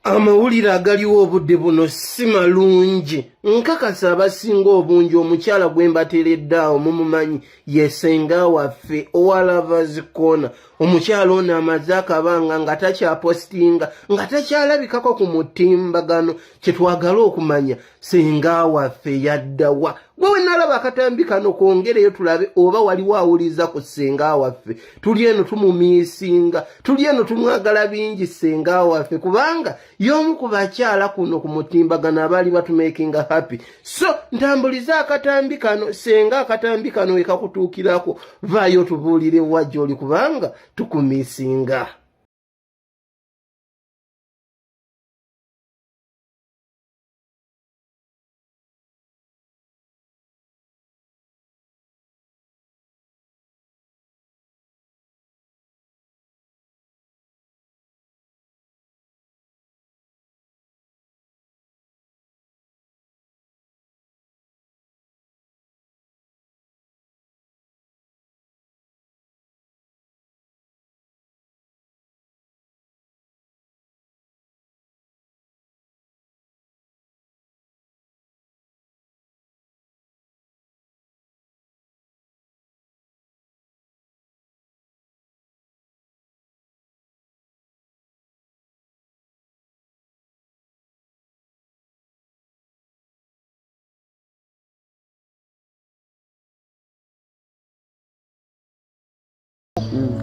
Amawulire agaliwo obudde buno si malungi. Nkakasa abasinga obungi omukyala gwe mbateeredde awo mumumanyi ye ssenga waffe Owalaba's Corner. Omukyala ono amaze akabanga nga takyapostinga nga takyalabikako ku mutimbagano. Kye twagala okumanya ssenga waffe yaddawa. Gwe we nalaba akatambi kano kwongereyo tulabe oba waliwo awuliza ku ssenga waffe. Tuli eno tumumiisinga, tuli eno tumwagala bingi ssenga waffe kubanga y'omu ku bakyala kuno ku mutimbagano abaali batumakinga happy. So ntambuliza akatambi kano ssenga akatambi kano we kakutuukirako vaayo tubuulire wajja oli kubanga tukumiisinga.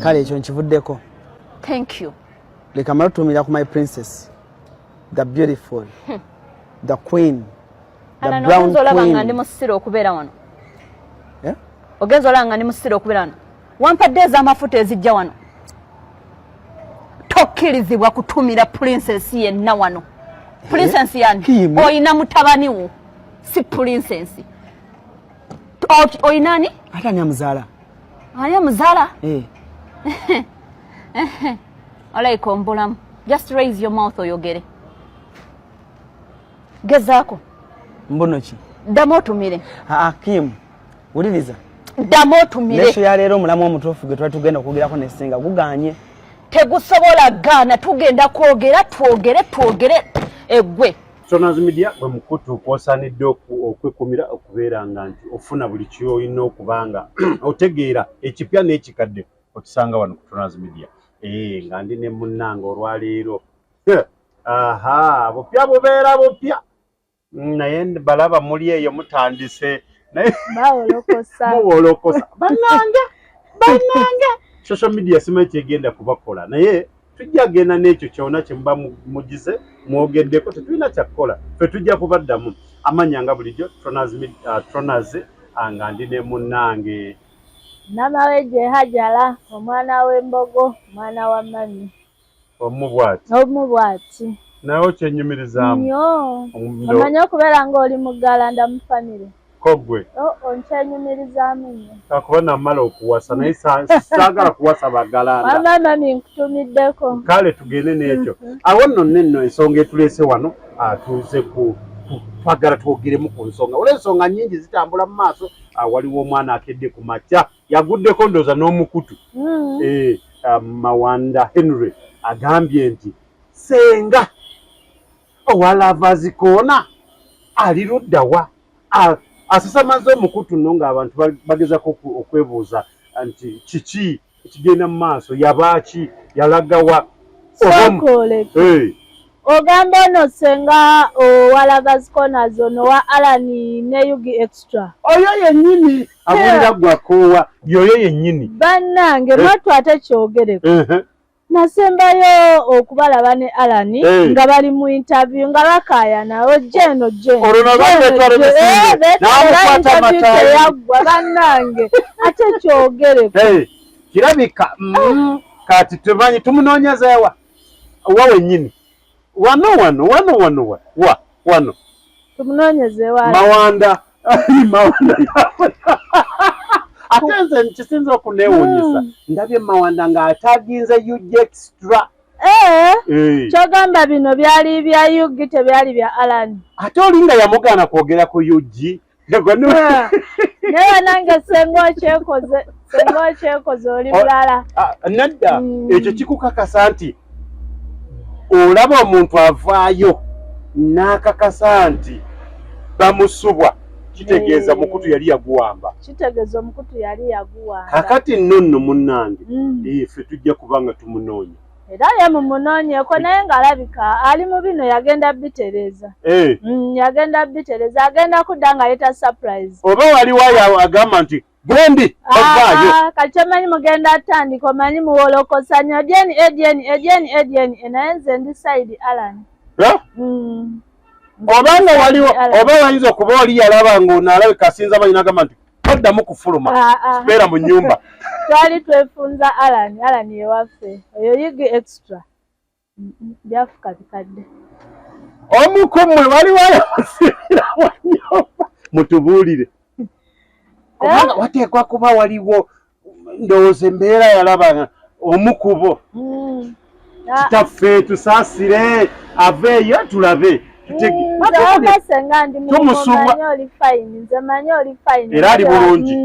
Kale ekyo nkivuddeko. Thank you. Leka mara tumira ku my princess, the beautiful, the queen, the Ana brown no queen. queen. Ndi musiro okubeera wano. Yeah? Ogenzo langa ndi musiro okubeera wano. Wampadde ez'amafuta ezijja wano. Tokkirizibwa kutumira princess yenna wano. Princess yani oyina mutabani wo si princess. Oyinani? Ata ni amuzala. Ani amuzala? Alaiko ombulamu. Just raise your mouth oyogere. Gezaako. Mbono ki? Ddamu otumire. Kim, wuliriza. Ddamu otumire. Lesho ya leero omulamu omutuufu gwe twali tugenda okwogerako ne ssenga guganye. Tegusobola gaana tugenda kwogera twogere eggwe. Sonaz Media bwe mukutu kwosanidde okwekumira okubeera nga nti ofuna buli ky'olina okubanga otegeera ekipya n'ekikadde okisanga wano ku Sonaz Media. Nga ndi ne munnanga olwaleero. Aha, bupya bubeera bupya. Naye balaba muli eyo mutandise. Muwolokosa. Bannange. Social media simanyi kyegenda kubakola. Naye tujja genda n'ekyo kyonna kye muba mugize mwogeddeko tetulina kyakukola. Ffe tujja kubaddamu amanya nga bulijjo Tronaze nga ndi ne munnange. Namaweje Hajala, omwana w'embogo, mwana wa mami. Omubwati. Naye okyenyumirizaamu. Nnyo. Omanyi okubeera ng'oli muggalanda mu famire. Kogwe. Nkyenyumirizaamu nnyo. Kakuba namala okuwasa naye saagala kuwasa baggalanda. Mama mami nkutumiddeko. Kale tugende n'ekyo. Awo nno ensonga etuleese wano tuze twagala twogeremu ku nsonga. Olwo ensonga nnyingi zitambula mu maaso. Waliwo omwana akedde ku makya yaguddeko ndooza n'omukutu. Mawanda Henry agambye nti ssenga Owalaba's Corner ali luddawa. Asasamaze omukutu nno ng'abantu bagezako okwebuuza nti kiki ekigenda mu maaso yabaaki yalagawa. Ogamba ono ssenga Owalaba's Corner zono wa Alani ne Yugi Extra. Oyo yennyini abulira gwakoowa yoyo yennyini. Bannange mwatwate kyogereko. Nasembayo okubalaba ne Alani nga bali mu interview nga bakaayana ojjeno jjeno. Olwo batwala emisinde n'amukwata amatayi yaggwa bannange ate kyogereko. Kirabika kati tumanyi tumunoonyezeewa wa wennyini. Wano. Tumunoonyezeewa. Mawanda ate nze kisinza okuneewuunyisa ndabye Mawanda ng'ataginze Yugi Extra. Kyogamba bino byali bya Yugi tebyali bya Alani. Ate olinga yamugaana kwogera ku Yugi. Naye nange ssenga okyekoze oli bulala. Nedda ekyo kikukakasa nti olaba omuntu avaayo n'akakasa nti bamusubwa kitegeeza mukutu yali yaguwamba. Kitegeeza omukutu yali yaguwamba. Kakati nno munnange ffe tujja kubanga tumunoonya. Era ye mumunoonyeeko naye ng'alabika ali mu bino yagenda bitereza. Yagenda bitereza agenda kudda ng'aleeta surprise. Oba waliwo agamba nti gwendi ovaayo. Kati omanyi mugenda atandika omanyi muwolokosanya Edieni naye nze ndi Side Alan. Obanga waliwo oba wayinza okuba oli yalaba ng'onaalabika asinza amanyi n'agamba nti toddamu kufuluma sibeera mu nnyumba. Twali twefunza Alan ye waffe oyo yigi extra byafuka bikadde. Omu ku mmwe waliwo ayamusibira mu nnyumba mutubuulire. Kubanga wateekwa kuba waliwo ndowooza embeera yalaba omu ku bo. Kitaffe tusaasire aveeyo tulabe. Era ali bulungi.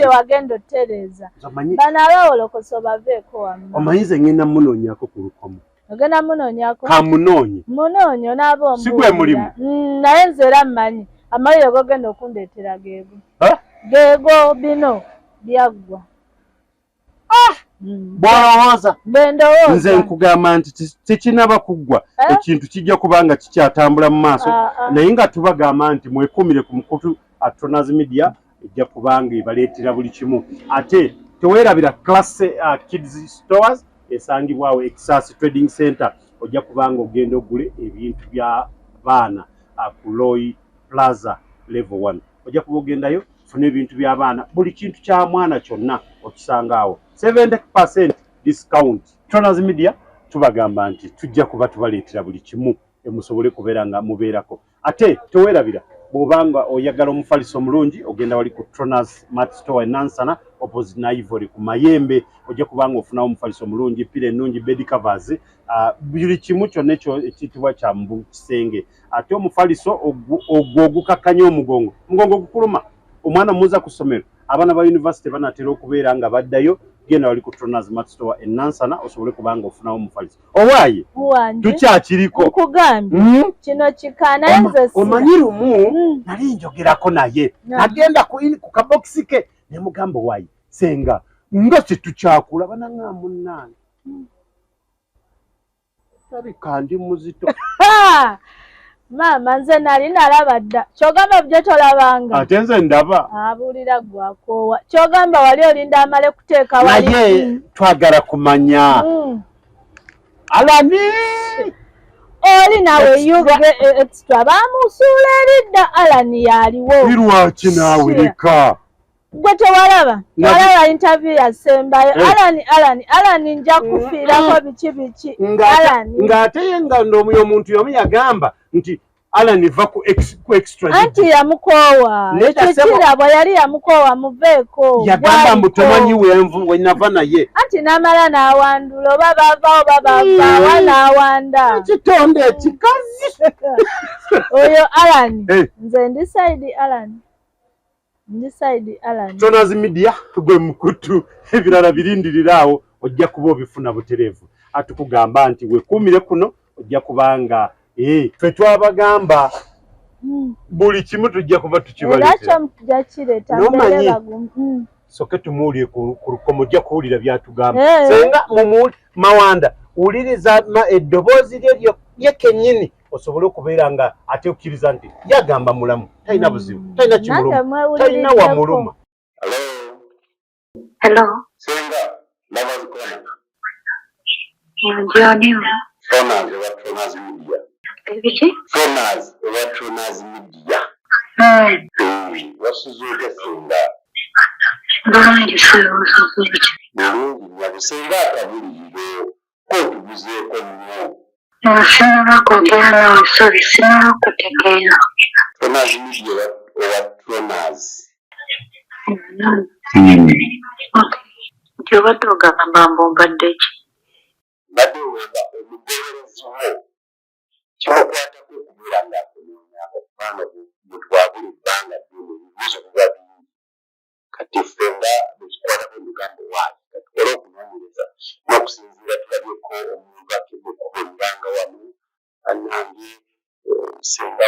Wagenda otereza. Bano abawolokoso baveeko wammwe. Omanyize ngenda munoonyako ku lukomo. Ogenda munoonyako? Kamunoonye. Munoonye onaaba omuwulira. Si gwe mulimu. Naye nze era mmanyi. Amaliro gogenda okundeetera geego. Geego bino byaggwa. Bw'olowooza nze nkugamba nti tekinaba kuggwa ekintu kijja kubanga kikyatambula mu maaso naye nga tubagamba nti mwekuumire ku mukutu Atronaz Media ejja kubanga ebaleetera buli kimu ate teweerabira Class Kids Stores esangibwawo Exas Trading Center ojja kubanga ogenda ogule ebintu bya baana ku Roy Plaza Level 1 ojja kuba ogendayo funa ebintu by'abaana buli kintu kya mwana kyonna okisangaawo 70% discount. Atronaz Media tubagamba nti tujja kuba tubaleetera buli kimu emusobole kubeera nga mubeerako ate teweerabira bw'obanga oyagala omufaliso omulungi ogenda wali ku Atronaz Mart Store Nansana opposite na Ivory ku Mayembe ojja kubanga ofunawo omufaliso omulungi pira ennungi bed covers buli kimu kyonna ekiyitibwa kya mbu kisenge ate omufaliso ogwo ogukakkanya omugongo gukuluma omwana muza ku ssomero abaana ba university banatera okubeera nga baddayo genda wali ku Atronaz Mart Store Nansana osobole kubanga ofunawo omufaliso owaaye tukyakiriko nkugambye kino kikaana nze omanyi lumu nali njogerako naye nagenda ku kabokisi ke ne mugamba owaaye senga nga kyetukyakula bananga munnange tabika ndi muzito Maama nze nali nalaba dda kyogamba byo tolabanga ate nze ndaba abuulira gwakoowa kyogamba wali olinda amale kuteeka wali naye twagala kumanya Alani oli nawe yuge extra bamusuula eridda Alani yaliwo lwaki naawirika gwe tewalaba walaba interview yasembayo Alani nja kufiirako biki ng'ate ye nga ndomuyo omuntu yomu yagamba nti Alani va ku extra anti yamukoowa ekikirabwa yali yamukoowa muveeko yagamba mbu tomanyi we nava naye anti n'amala n'awandula oba bava oba bavaawa n'awanda ekitonde ekikazi oyo Alani nze ndi Side Alan Atronaz Media gwe mukutu ebirala birindiriraawo ojja kuba obifuna butereevu atukugamba nti wekuumire kuno ojja kubanga ffe twabagamba buli kimu tujja kuba tukibaleetera nomanyi soke tumuwulire ku lukomo ojja kuwulira byatugamba senga mawanda wuliriza eddoboozi lye ye kennyini osobole okubeera nga ate okkiriza nti yagamba mulamu talina buzibu talina kimuluma talina wamuluma. Hello. Senga nabazikona Njoniwa. Fonaz wa Atronaz Media. Ebiki? Fonaz wa Atronaz Media. Wasuzuuka senga. Bulungi suzuuka. Bulungi yabusenga atabuliro kotuguzeeko nnyo. Sinaba kwogera nawe sorry sinaba kutegeera. Atronaz Media wa Atronaz. Nti obadde ogamba mbombadde ki? Badde weba omugoberezi wo kimukwatako okubeera ng'akunoonya okubanga mutwabula ebbanga ddene ebibuuzo biba bingi kati ffe nga bekikwatako emigambo waayo katukole okunoonyereza n'okusinziira tulabyeko omuntu akidde okubuliranga senga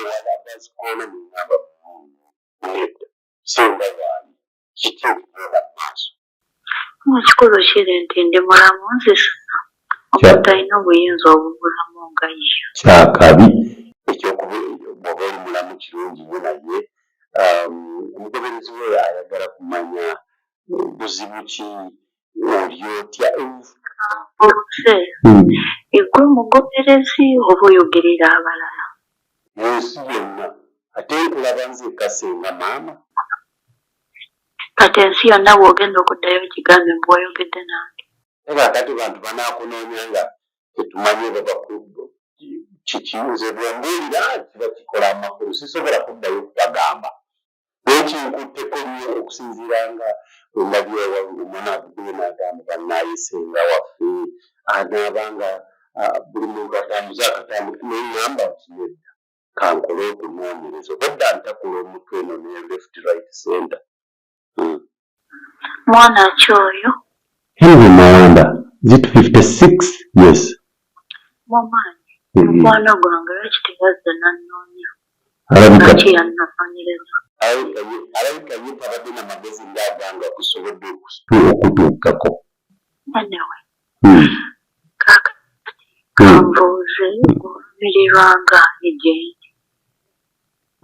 wala bazikona n'ingamba nedda senga waani kitegeera maaso ekikulu kiri nti ndi mulamu nzisana omuntu alina obuyinza obubulamu nga ye kyakabi ekyokuba bw'oba oli mulamu kirungi ye naye omugoberezi we ayagala kumanya buzibu ki oli otya oluse egwe mugoberezi oba oyogerera abalala ensi yonna ate nkulaba nze kasenga maama kati ensi yonna bw'ogenda okuddayo kigambe mbu wayogedde nange era akati bantu banaakunoonya nga tetumanye babakuddo kikinze bwembuulira kiba kikola amakulu sisobola kuddayo kubagamba nekinkutteko nnyo okusinziira nga endabye omwana avuguye n'agamba bannayisenga waffe anaabanga buli muntu atambuze akatambuka neŋŋamba nti nedda kankole okunoonyereza obadda ntakula omutwe eno ne left right center mwana ki oyo Henry Mawanda zit 56 years mumaanyi mukwano gwange lwaki tebazze nannoonya alabika lwaki yannanoonyereza alabika ye tabadde n'amagezi ng'aganga kusobodde okutuukako anyway kaakati kanbuuze olumirirwanga egyendi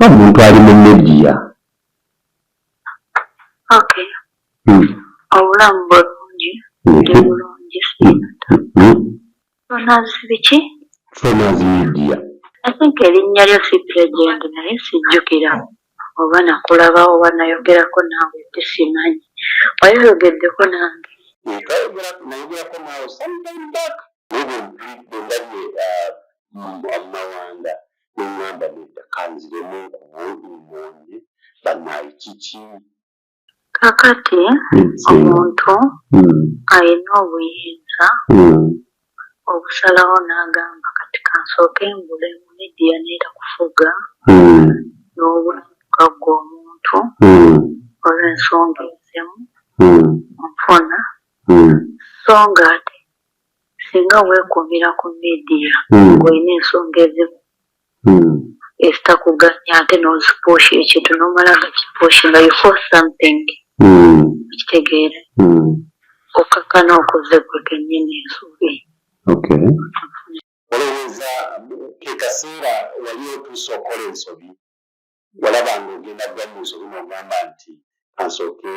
omuntu ali mu mediya okay obulamu bulungi ndi bulungi sinata onazi biki Fonazi media I think erinnya lyo si President naye sijjukira oba nakulaba oba nayogerako naawe tesimanyi wayogeddeko nange nayogerako naawe sometime back bwendabye Mawanda neŋŋamba nedda kanziremu nkubuulimonye bannaayi kiki kakati omuntu alina obuyinza obusalawo n'agamba kati kansooke mbule mu midiya neera kufuga n'obulamuka gw'omuntu olw'ensonga ezimu nfuna so nga ate singa weekuumira ku midiya ng'olina ensonga ezimu ezitakuganya ate n'ozipuusha ekintu n'omala nga kipuusha nga you force something ekitegeere okakkana okoze gwe kennyini ensobi olowooza ke kaseera wali otuusa okola ensobi walabanga ogenda dda mu nsobi n'ogamba nti kansooke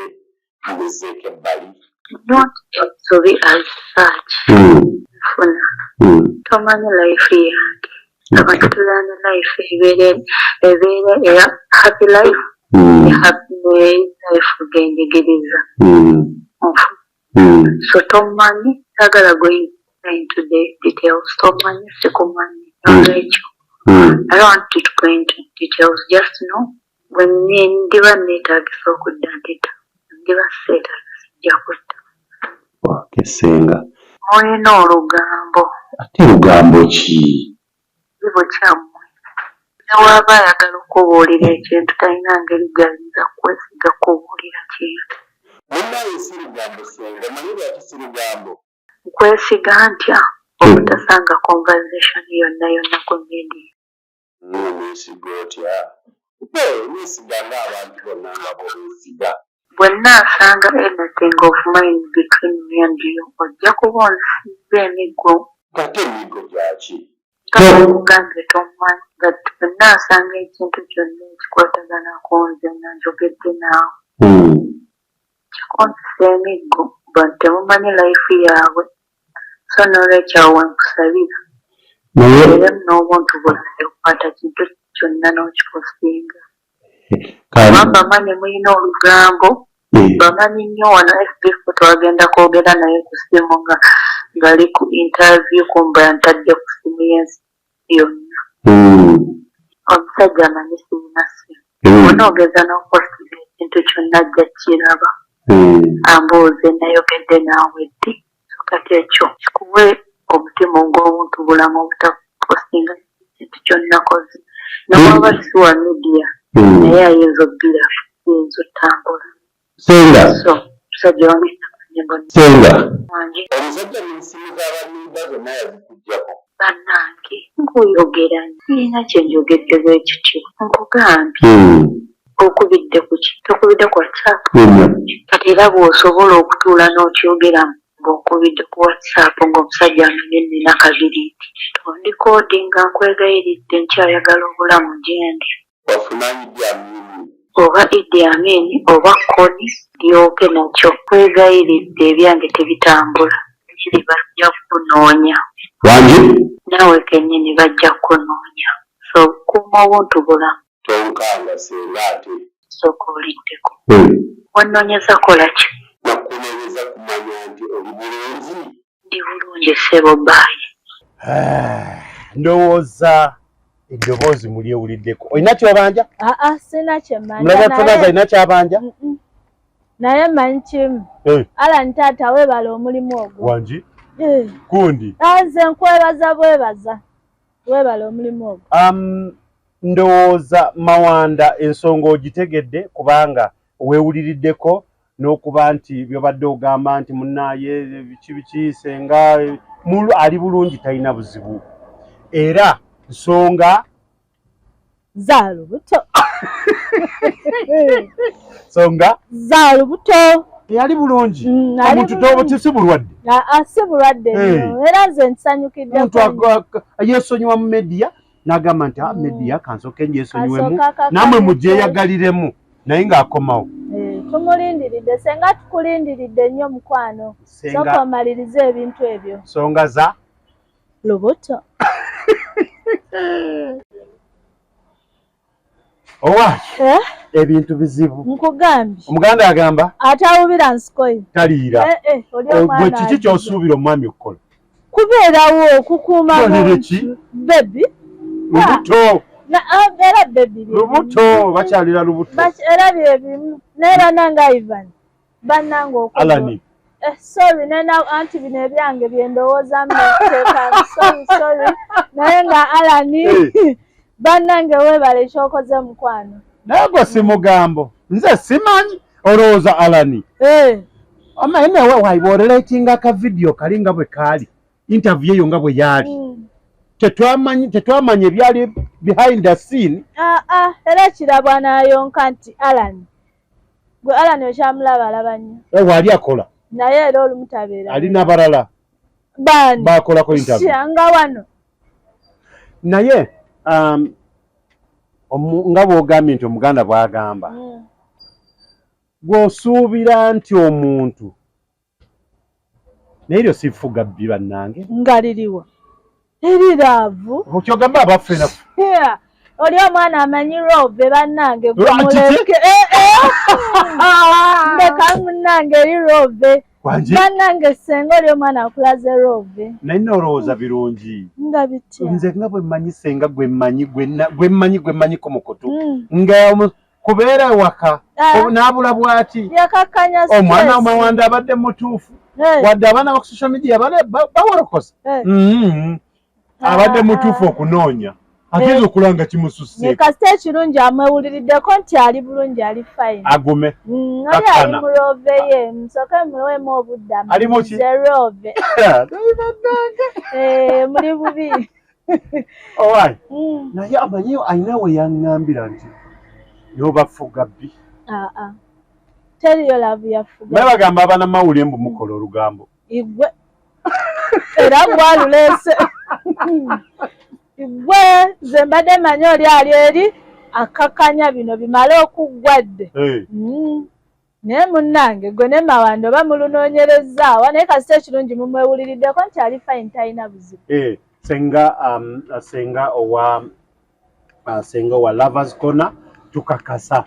mbuzeeko ebbali not ensobi as such nfuna tomanyi life yange abantu tulana life ebeera eya happy life life genjigiriza so tomanyi sagala going into the details tomanyi sikumanyi nolwekyo I don't want you to go into details just know when ndiba neetaagisa okudda ndita ndiba seetaagisa sijja kudda wakesenga olina olugambo ate lugambo ki kibo kyammwe newaaba ayagala okubuulira ekintu talina ngeri galinza kwesiga kubuulira kintu munnaye si lugambo senga manyi lwaki si lugambo nkwesiga ntya obutasanga conversation yonna ku media nesiga otya nesiga ng'abantu bonna nga bobeesiga bwe nnaasanga anything of mine between me and you ojja kuba onsiza emiggo ate emiggo gyaki kakugambe tomanyi but bwe nnaasanga ekintu kyonna ekikwatagana ku nze nga njogedde naawe kikonzisa emiggo but temumanyi life yaabwe so n'olwekyo awo wenkusabira eremu n'obuntu bulabe okukwata kintu kyonna n'okiposinga kubanga manyi mulina olugambo bamanyi nnyo wano fbf twagenda kwogera naye ku simu nga ngali ku interview kumba yantadde ku simu yensi yonna omusajja amanyi sirina simu onoogeza n'okuposinga ekintu kyonna ajja kiraba ambuuze nayogedde naawe ddi so kati ekyo kikuwe omutima ogw'obuntu bulamu obutaposinga ekintu kyonnakoze nowaba siwa midiya naye ayinza obbira ayinza otambula senga so musajja wange senga omusajja n'ensimu z'abanimba zonna yazikuggyako bannange oyogera nina kyenjogedde bwe kityo nkugambye okubidde ku ki tokubidde ku WhatsApp kati era bw'osobola okutuula n'okyogera ng'okubidde ku WhatsApp ng'omusajja amenye nina kabiriiti ondikodinga nkwegayiridde nkyayagala obulamu gyendi oba Idi Amin oba Kony lyoke nakyo kwegayiridde ebyange tebitambula kiri bajja kunoonya naawe kennyini bajja kunoonya so kuuma obuntu bulamu tonkanga senga ate sooka oliddeko wannoonyeza kola ki nakunoonyeza kumanya nti oli bulungi ndi bulungi ssebo baayi ndowooza eddoboozi mulyewuliddeko olina kyobanja sina kyemmanja mulaba tonaza alina kyabanja naye manyi kimu Alan taata weebala omulimu ogwo wangi kundi nze nkwebaza bwebaza weebala omulimu ogwo ndowooza Mawanda ensonga ogitegedde kubanga weewuliriddeko n'okuba nti byobadde ogamba nti munnaaye biki senga ali bulungi talina buzibu era nsonga za lubuto songa za lubuto yali bulungi omuntu tobuti si bulwadde si bulwadde era nze nsanyukidde omuntu yeesonyiwa mu media n'agamba nti media kansooke njeesonyiwemu namwe mugyeyagaliremu naye ng'akomawo tumulindiridde senga tukulindiridde nnyo mukwano soka omalirize ebintu ebyo nsonga za lubuto owa ebintu bizibu nkugambye omuganda agamba atawubira nsikoyi taliira gwe kiki kyosuubira omwami okukola kubeerawo okukuuma bebi lubuto era bebi lubuto bakyalira lubuto era byebimu neera nanga Ivan bannanga Alani sorry nena anti bino ebyange byendowooza mteeka sorry naye nga Alani bannange weebale ekyokoze mukwano naye gwe si mugambo nze simanyi olowooza Alani amayenewe waibooleretinga akavidiyo kali nga bwe kaali interview eyo nga bwe yaali tetwamanya ebyali behind the scene era kirabwa nayonka nti Alani gwe Alani okyamulaba alaba nnyo waali akola naye era olumutabeera alina abalala bani bakolako interview nga wano naye nga bw'ogambye nti omuganda bw'agamba gw'osuubira nti omuntu naye eryo sifuga bbi bannange nga liriwa eriraavu okyogamba abaffe naffe oli omwana amanyi rove bannange gwemuleke ndeka munnange eri rove bannange senga oli omwana akulaze rove naye nolowooza birungi nga bitya nze nga bwe mmanyi senga gwemmanyiko mukutu nga kubeera waka n'abula bw'ati yakakanya omwana Mawanda abadde mutuufu wadde abaana ba social media bawolokosa abadde mutuufu okunoonya akiza okulanga kimususse kasita ekirungi amwewuliriddeko nti ali bulungi ali fine agume oli ali mu rove ye nsooke muweemu obudde alimuze rove muli bubi owaayi naye amanyi alina we yaŋŋambira nti yobafuga bbi teriyo laavu yafuga naye bagamba abanamawulire mbu mukola olugambo igwe era gwaluleese igwe nze mbadde manyi oli ali eri akakanya bino bimale okuggwadde naye munnange gwe ne Mawanda oba mulunoonyerezaawa naye kasita ekirungi mumwewuliriddeko nti ali fine talina buzibu senga owa Lovers Corner tukakasa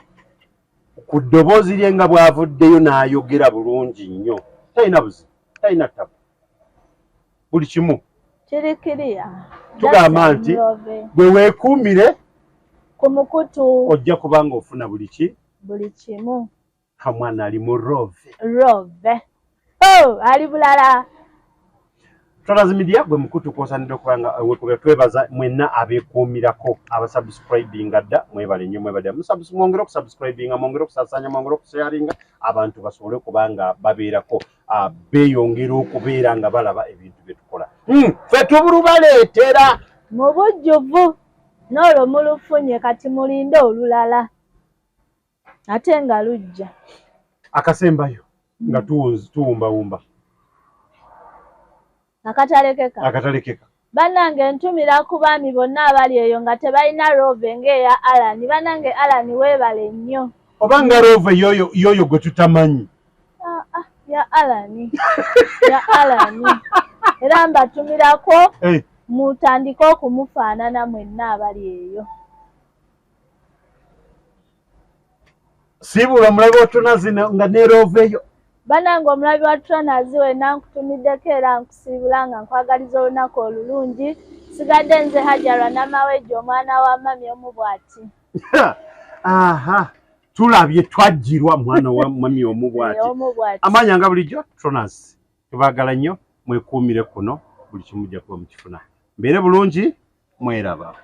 ku ddoboozi lye nga bw'avuddeyo n'ayogera bulungi nnyo talina buzibu talina tabu buli kimu kirikiriya tugamba nti gwe weekuumire ku mukutu ojja kubanga ofuna buli kimu kamwana ali mu rove ali bulala Tonazi Media gwe mukutu kwosanidde okubanga twebaza mwenna abeekuumirako abasubscribinga dda mwebale nnyo mwebale mwongere okusubscribinga mwongere okusasanya mwongere okusharinga abantu basobole kubanga babeerako beeyongera okubeera nga balaba ebintu bye tukola ffe tubulubaleetera mu bujjuvu n'olwo mulufunye kati mulinde olulala ate nga lujja akasembayo nga tuwumbawumba akatalekeka bannange ntumira ku baami bonna abali eyo nga tebalina roove ng'eya Alani bannange Alani weebale nnyo oba nga roove yoyo gwe tutamanyi ya Alani era mbatumirako mutandike okumufaanana mwenna abali eyo siibula omulabi wa Tonazi nga ne roove eyo bannange omulabi wa Tonazi wenna nkutumiddeko era nkusiibula nga nkwagaliza olunaku olulungi sigadde nze Hajalwa Namawejje omwana wa mami omubwati aha tulabye twajjirwa mwana wa mami omubwati amaanyi nga bulijjo Tonazi tubaagala nnyo mwekuumire kuno buli kimu mujja kuba mukifuna mbeere bulungi mweraba